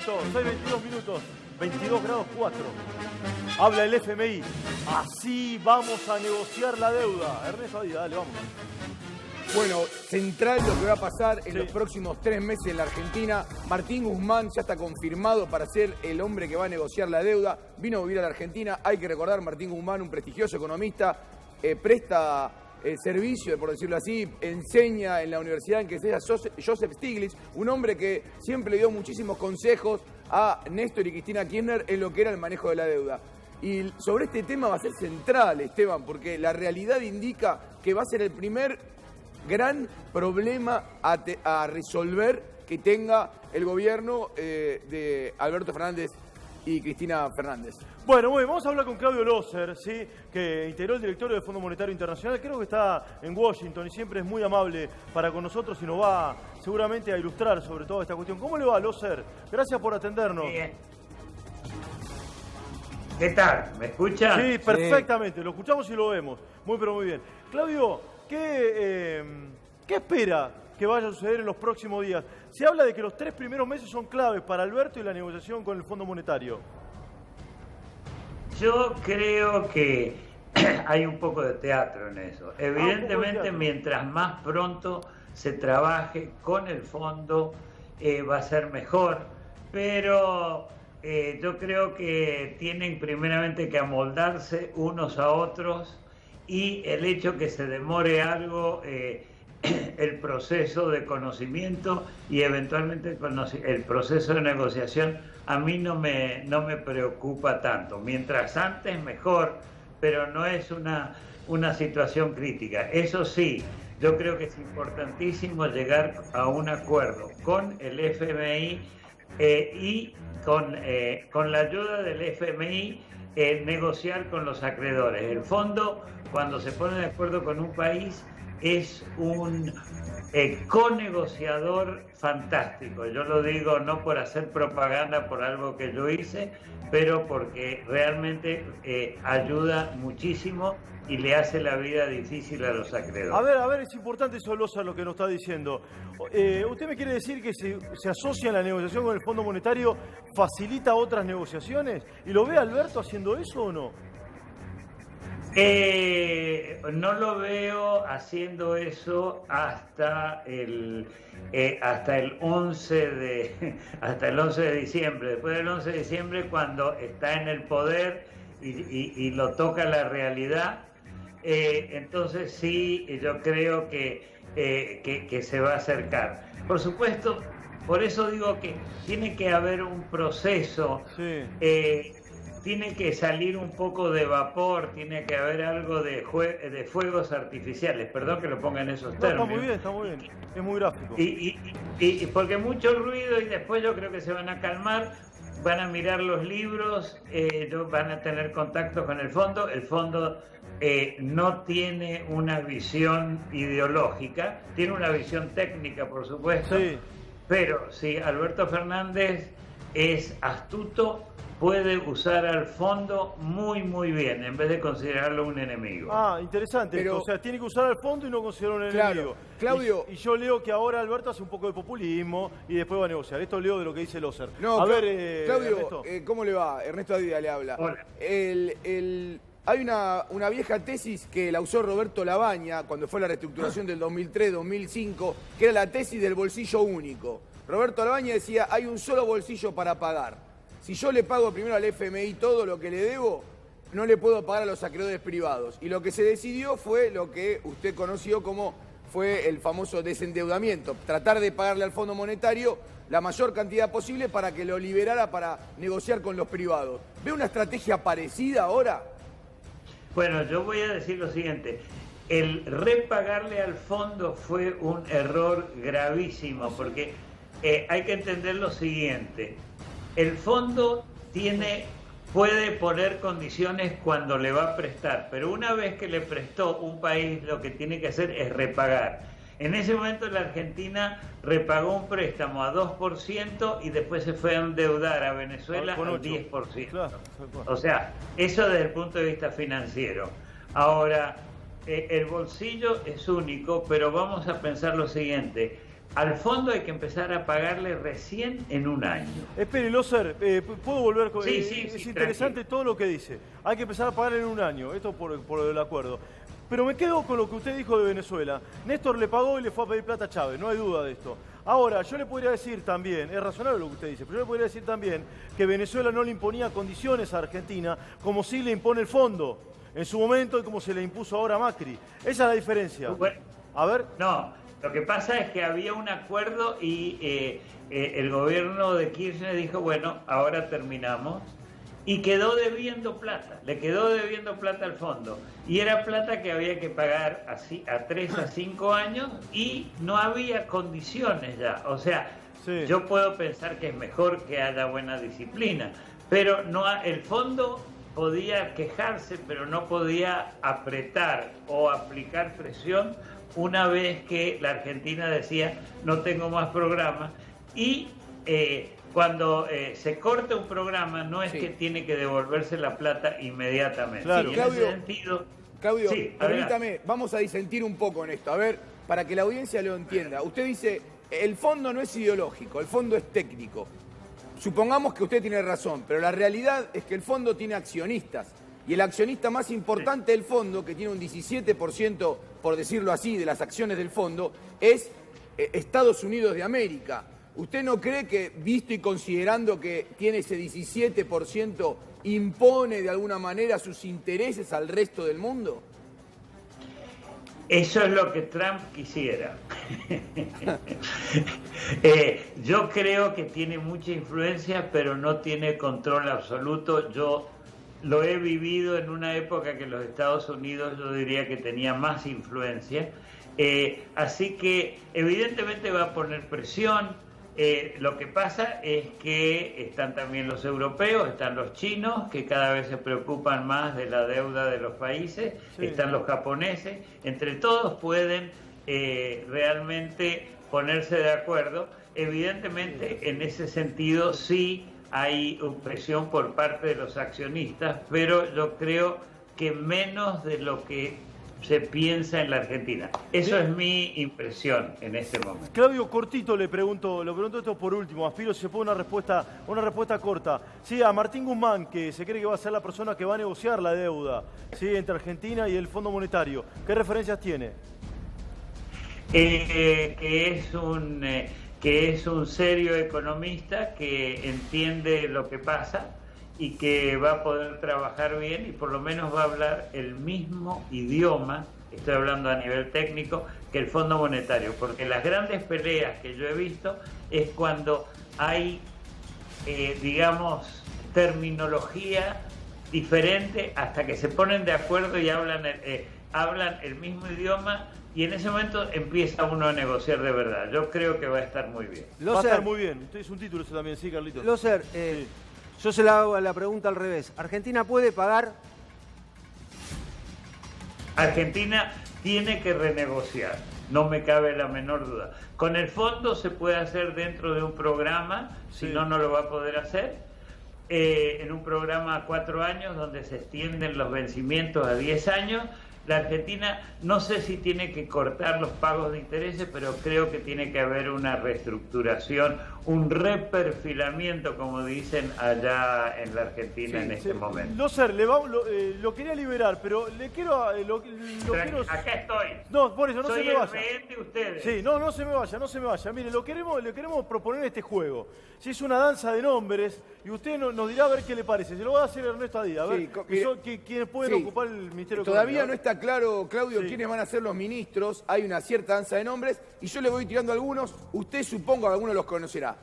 momento, 6:22 minutos, 22 grados 4. Habla el FMI. Así vamos a negociar la deuda. Ernesto Díaz, dale, vamos. Bueno, central lo que va a pasar en los próximos 3 meses en la Argentina. Martín Guzmán ya está confirmado para ser el hombre que va a negociar la deuda. Vino a vivir a la Argentina. Hay que recordar, Martín Guzmán, un prestigioso economista, presta servicio, por decirlo así, enseña en la universidad en que sea Joseph Stiglitz, un hombre que siempre le dio muchísimos consejos a Néstor y Cristina Kirchner en lo que era el manejo de la deuda. Y sobre este tema va a ser central, Esteban, porque la realidad indica que va a ser el primer gran problema a resolver que tenga el gobierno de Alberto Fernández y Cristina Fernández. Bueno, vamos a hablar con Claudio Loser, ¿sí? Que integró el directorio del Fondo Monetario Internacional. Creo que está en Washington y siempre es muy amable para con nosotros y nos va seguramente a ilustrar sobre toda esta cuestión. ¿Cómo le va, Loser? Gracias por atendernos. Bien. ¿Qué tal? ¿Me escuchan? Sí, perfectamente. Lo escuchamos y lo vemos. Muy, pero muy bien. Claudio, ¿qué espera que vaya a suceder en los próximos días? Se habla de que los 3 primeros meses son claves para Alberto y la negociación con el Fondo Monetario. Yo creo que hay un poco de teatro en eso. Evidentemente, mientras más pronto se trabaje con el fondo, va a ser mejor, pero yo creo que tienen primeramente que amoldarse unos a otros y el hecho que se demore algo, el proceso de conocimiento y eventualmente el proceso de negociación, a mí no me preocupa tanto. Mientras antes, mejor, pero no es una situación crítica. Eso sí, yo creo que es importantísimo llegar a un acuerdo con el FMI y con la ayuda del FMI negociar con los acreedores. El fondo, cuando se pone de acuerdo con un país, es un conegociador fantástico. Yo lo digo no por hacer propaganda por algo que yo hice, pero porque realmente ayuda muchísimo y le hace la vida difícil a los acreedores. A ver, es importante eso, Loza, lo que nos está diciendo. ¿Usted me quiere decir que se asocia en la negociación con el Fondo Monetario, facilita otras negociaciones? ¿Y lo ve Alberto haciendo eso o no? No lo veo haciendo eso hasta el 11 de diciembre. Después del 11 de diciembre, cuando está en el poder y lo toca la realidad, entonces sí, yo creo que se va a acercar. Por supuesto, por eso digo que tiene que haber un proceso. Sí. Tiene que salir un poco de vapor, tiene que haber algo de fuegos artificiales. Perdón que lo ponga en esos términos. Está muy bien. Es muy gráfico. Y porque mucho ruido y después yo creo que se van a calmar, van a mirar los libros, van a tener contacto con el fondo. El fondo no tiene una visión ideológica, tiene una visión técnica, por supuesto. Sí. Pero si Alberto Fernández es astuto, puede usar al fondo muy, muy bien, en vez de considerarlo un enemigo. Interesante. Pero, o sea, tiene que usar al fondo y no considerarlo un enemigo. Claudio. Y yo leo que ahora Alberto hace un poco de populismo y después va a negociar. Esto leo de lo que dice Loser. No, Claudio, ¿cómo le va? Ernesto Díaz le habla. Hola. Hay una vieja tesis que la usó Roberto Labaña cuando fue la reestructuración del 2003-2005, que era la tesis del bolsillo único. Roberto Labaña decía, hay un solo bolsillo para pagar. Si yo le pago primero al FMI todo lo que le debo, no le puedo pagar a los acreedores privados. Y lo que se decidió fue lo que usted conoció como fue el famoso desendeudamiento. Tratar de pagarle al Fondo Monetario la mayor cantidad posible para que lo liberara para negociar con los privados. ¿Ve una estrategia parecida ahora? Bueno, yo voy a decir lo siguiente. El repagarle al fondo fue un error gravísimo, porque hay que entender lo siguiente. El fondo puede poner condiciones cuando le va a prestar, pero una vez que le prestó un país, lo que tiene que hacer es repagar. En ese momento la Argentina repagó un préstamo a 2% y después se fue a endeudar a Venezuela al 10%. Claro. O sea, eso desde el punto de vista financiero. Ahora, el bolsillo es único, pero vamos a pensar lo siguiente. al fondo hay que empezar a pagarle recién en un año. Espere, Loser, ¿puedo volver con...? Sí, es interesante todo lo que dice. Hay que empezar a pagar en un año, esto por el acuerdo. Pero me quedo con lo que usted dijo de Venezuela. Néstor le pagó y le fue a pedir plata a Chávez, no hay duda de esto. Ahora, yo le podría decir también, es razonable lo que usted dice, pero yo le podría decir también que Venezuela no le imponía condiciones a Argentina como sí le impone el fondo en su momento y como se le impuso ahora a Macri. Esa es la diferencia. Bueno, a ver. No, lo que pasa es que había un acuerdo y el gobierno de Kirchner dijo, bueno, ahora terminamos. Y quedó debiendo plata, le quedó debiendo plata al fondo. Y era plata que había que pagar así a 3 a 5 años y no había condiciones ya. O sea, sí, yo puedo pensar que es mejor que haya buena disciplina, pero no, el fondo podía quejarse, pero no podía apretar o aplicar presión una vez que la Argentina decía no tengo más programas y... cuando se corta un programa no es que tiene que devolverse la plata inmediatamente. Claro. Y Claudio, en ese sentido... Claudio, permítame, vamos a disentir un poco en esto, a ver, para que la audiencia lo entienda. Usted dice, el fondo no es ideológico, el fondo es técnico. Supongamos que usted tiene razón, pero la realidad es que el fondo tiene accionistas. Y el accionista más importante del fondo, que tiene un 17%, por decirlo así, de las acciones del fondo, es Estados Unidos de América. ¿Usted no cree que, visto y considerando que tiene ese 17%, impone de alguna manera sus intereses al resto del mundo? Eso es lo que Trump quisiera. Yo creo que tiene mucha influencia, pero no tiene control absoluto. Yo lo he vivido en una época que los Estados Unidos, yo diría que tenía más influencia. Así que evidentemente va a poner presión. Lo que pasa es que están también los europeos, están los chinos, que cada vez se preocupan más de la deuda de los países, sí, están los japoneses, entre todos pueden realmente ponerse de acuerdo. Evidentemente, en ese sentido sí hay presión por parte de los accionistas, pero yo creo que menos de lo que se piensa en la Argentina. Eso es mi impresión en este momento. Claudio, cortito le pregunto esto por último. Aspiro si se puede una respuesta corta. Sí, a Martín Guzmán, que se cree que va a ser la persona que va a negociar la deuda, sí, entre Argentina y el Fondo Monetario. ¿Qué referencias tiene? Que es un serio economista que entiende lo que pasa y que va a poder trabajar bien y por lo menos va a hablar el mismo idioma, estoy hablando a nivel técnico, que el Fondo Monetario, porque las grandes peleas que yo he visto es cuando hay, digamos, terminología diferente hasta que se ponen de acuerdo y hablan el mismo idioma y en ese momento empieza uno a negociar de verdad. Yo creo que va a estar muy bien. Va a estar muy bien. Usted es un título eso también, sí, Carlitos. Loser, sí. Yo se la hago la pregunta al revés. ¿Argentina puede pagar? Argentina tiene que renegociar, no me cabe la menor duda. Con el fondo se puede hacer dentro de un programa, sí, si no, no lo va a poder hacer. En un programa a 4 años donde se extienden los vencimientos a 10 años. La Argentina no sé si tiene que cortar los pagos de intereses, pero creo que tiene que haber una reestructuración, un reperfilamiento, como dicen allá en la Argentina en este momento. Loser, lo quería liberar, pero le quiero... Acá estoy. No, por eso, no soy se me vaya. Soy el rehén de ustedes. Sí, no se me vaya. Mire, le queremos proponer este juego. Si es una danza de nombres, y usted nos dirá a ver qué le parece. Se lo va a hacer Ernesto Adida, a ver quiénes pueden ocupar el Ministerio Todavía Económico. No está claro, Claudio, quiénes van a ser los ministros. Hay una cierta danza de nombres y yo le voy tirando algunos. Usted supongo que algunos los conocerá.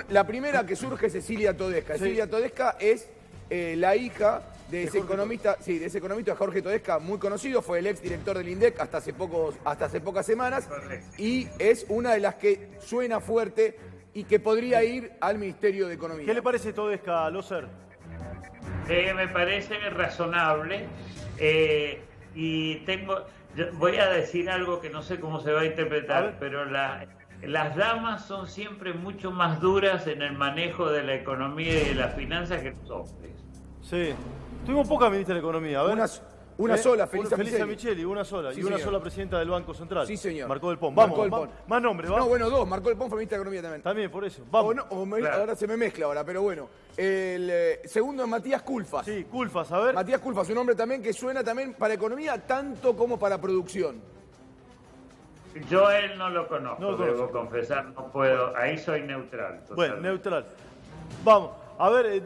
La primera que surge es Cecilia Todesca. Sí. Cecilia Todesca es la hija de ese economista, de Jorge Todesca, muy conocido, fue el ex director del INDEC hasta hace pocas semanas. Correcto. Y es una de las que suena fuerte y que podría ir al Ministerio de Economía. ¿Qué le parece Todesca, Loser? Me parece razonable. Y voy a decir algo que no sé cómo se va a interpretar, pero las damas son siempre mucho más duras en el manejo de la economía y de las finanzas que los hombres. Sí. Tuvimos poca ministra de Economía, a ver. Una sola, Felisa Micheli, una sola. Sí, y una señor. sola presidenta del Banco Central. Sí, señor. Marcó del Pon. Marcó Vamos, del Pon. más nombres, ¿va? No, bueno, dos. Marcó del Pon, fue ministra de Economía también. También, por eso. Vamos. Claro. Ahora se me mezcla ahora, pero bueno. El segundo es Matías Culfas. Sí, Culfas, a ver. Matías Culfas, un hombre también que suena también para economía tanto como para producción. Yo a él no lo conozco, No lo debo conozco. confesar, no puedo, ahí soy neutral. Bueno, totalmente. neutral. Vamos, a ver,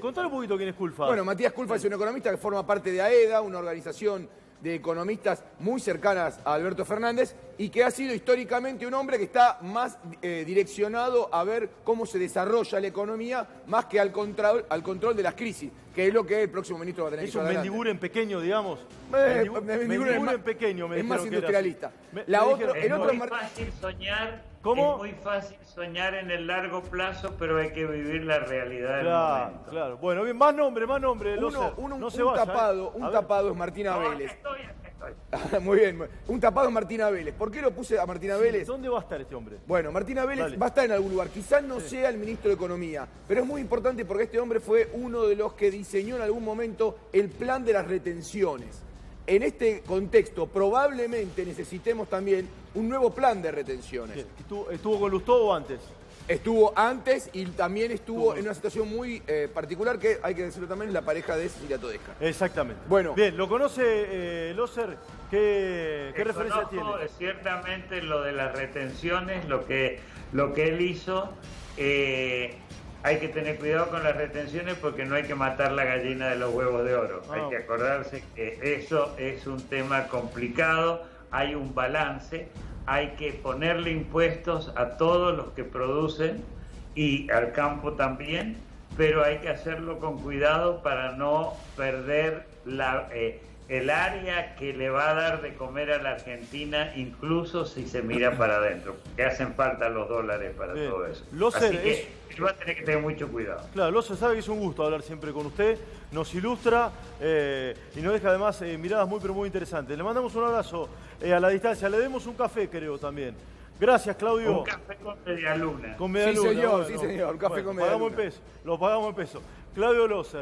contale un poquito quién es Culfas. Bueno, Matías Culfas es un economista que forma parte de AEDA, una organización de economistas muy cercanas a Alberto Fernández y que ha sido históricamente un hombre que está más direccionado a ver cómo se desarrolla la economía más que al control de las crisis, que es lo que el próximo ministro va a tener que es un llevar adelante. Mendiburen pequeño, digamos. Mendiburen pequeño, me es más dijeron que era así. industrialista. Es El otro muy fácil soñar, ¿Cómo? es muy fácil soñar en el largo plazo, pero hay que vivir la realidad del Claro, momento. claro. Bueno, bien, más nombre, Loser. No se vaya, un A ver. tapado es Martina No, Vélez. acá estoy. Muy bien, un tapado es Martina Vélez. ¿Por qué lo puse a Martina Vélez? ¿Dónde va a estar este hombre? Bueno, Martina Vélez Dale. va a estar en algún lugar. Quizás no sea el ministro de Economía, pero es muy importante porque este hombre fue uno de los que diseñó en algún momento el plan de las retenciones. En este contexto, probablemente necesitemos también un nuevo plan de retenciones. ¿Qué? ¿Estuvo con Lustó antes? Estuvo antes y también estuvo en una situación muy particular que, hay que decirlo también, es la pareja de Cecilia Todesca. Exactamente. Bueno. Bien, ¿lo conoce Loser? ¿Qué referencia tiene? Conozco ciertamente lo de las retenciones, lo que él hizo. Hay que tener cuidado con las retenciones porque no hay que matar la gallina de los huevos de oro. Ah. Hay que acordarse que eso es un tema complicado, hay un balance, hay que ponerle impuestos a todos los que producen y al campo también, pero hay que hacerlo con cuidado para no perder el área que le va a dar de comer a la Argentina, incluso si se mira para adentro, porque hacen falta los dólares para Bien. todo eso. Loser, Así que él va a tener que tener mucho cuidado. Claro, Loser sabe que es un gusto hablar siempre con usted, nos ilustra y nos deja además miradas muy pero muy interesantes. Le mandamos un abrazo a la distancia, le demos un café creo también. Gracias, Claudio. Un café con media luna. Con media Sí, luna, señor, bueno. sí, señor, un café con media pagamos luna. en peso, lo pagamos en peso. Claudio Loser.